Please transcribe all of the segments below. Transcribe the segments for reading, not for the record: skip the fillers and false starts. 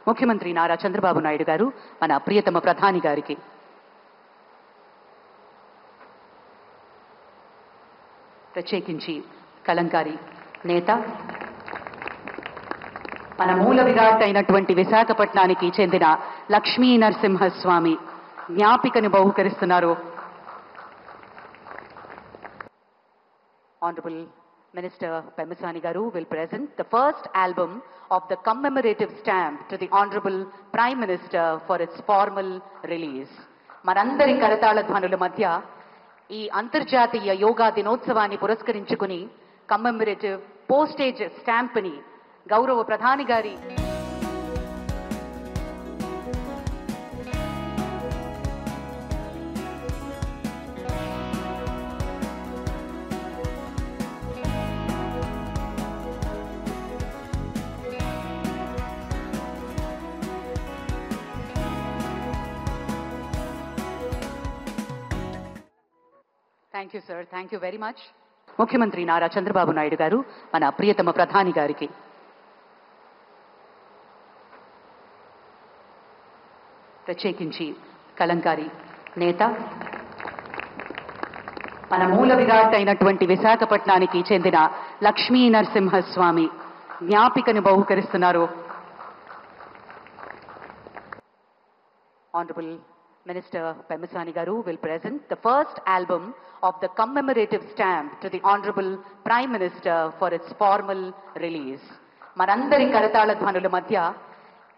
ముఖ్యమంత్రి నారా చంద్రబాబు నాయుడు గారు మన ప్రియతమ ప్రధాని గారికి ప్రత్యేకించి కలంకారి నేత మన మూల విరాట్ అయినటువంటి విశాఖపట్నానికి చెందిన Lakshmi Narasimhaswamy జ్ఞాపికను బహుకరిస్తున్నారు. Honorable Minister Pemasani Garu will present the first album of the commemorative stamp to the Honorable Prime Minister for its formal release. మనందరి కరతాళ ధ్వనుల మధ్య ఈ అంతర్జాతీయ యోగా దినోత్సవాన్ని పురస్కరించుకుని కమ్మెమరేటివ్ పోస్టేజ్ స్టాంప్ ని గౌరవ ప్రధాని గారి thank you sir, thank you very much. ముఖ్యమంత్రి నారా చంద్రబాబు నాయుడు గారు మన ప్రియతమ ప్రధాని గారికి ప్రత్యేకించి కలంకారి నేత మన మూల విరాట్ అయినటువంటి విశాఖపట్నానికి చెందిన Lakshmi Narasimhaswamy జ్ఞాపికను బహుకరిస్తున్నారు. Honorable Minister Pemasani Garu will present the first album of the commemorative stamp to the Honorable Prime Minister for its formal release. మనందరి కరతాళ ధ్వనుల మధ్య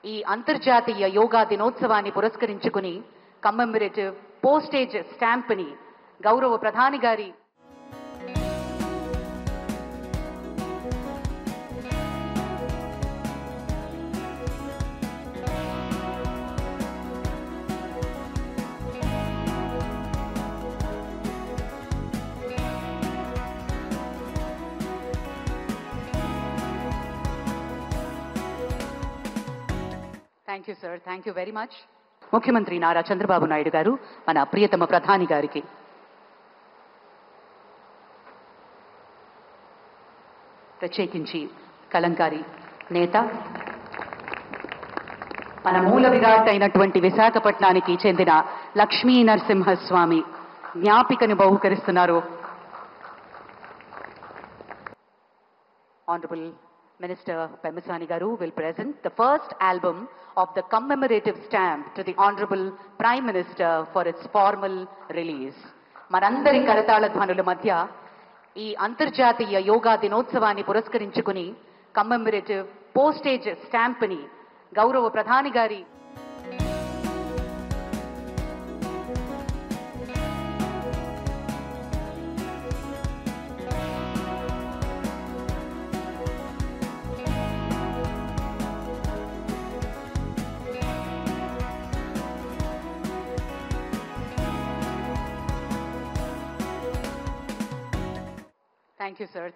ఈ అంతర్జాతీయ యోగా దినోత్సవాన్ని పురస్కరించుకుని కమ్మెమరేటివ్ పోస్టేజ్ స్టాంప్ ని గౌరవ ప్రధాని గారి thank you sir, thank you very much. ముఖ్యమంత్రి నారా చంద్రబాబు నాయుడు గారు మన ప్రియతమ ప్రధాని గారికి ప్రత్యేకించి కలంకారి నేత మన మూల విరాట్ అయినటువంటి విశాఖపట్నానికి చెందిన Lakshmi Narasimhaswamy జ్ఞాపికను బహుకరిస్తున్నారు. Honorable Minister Pemasani Garu will present the first album of the commemorative stamp to the Honorable Prime Minister for its formal release. మనందరి కరతాళ ధ్వనుల మధ్య ఈ అంతర్జాతీయ యోగా దినోత్సవాన్ని పురస్కరించుకుని కమ్మెమరేటివ్ పోస్టేజ్ స్టాంప్ ని గౌరవ ప్రధాని గారి Thank you, sir.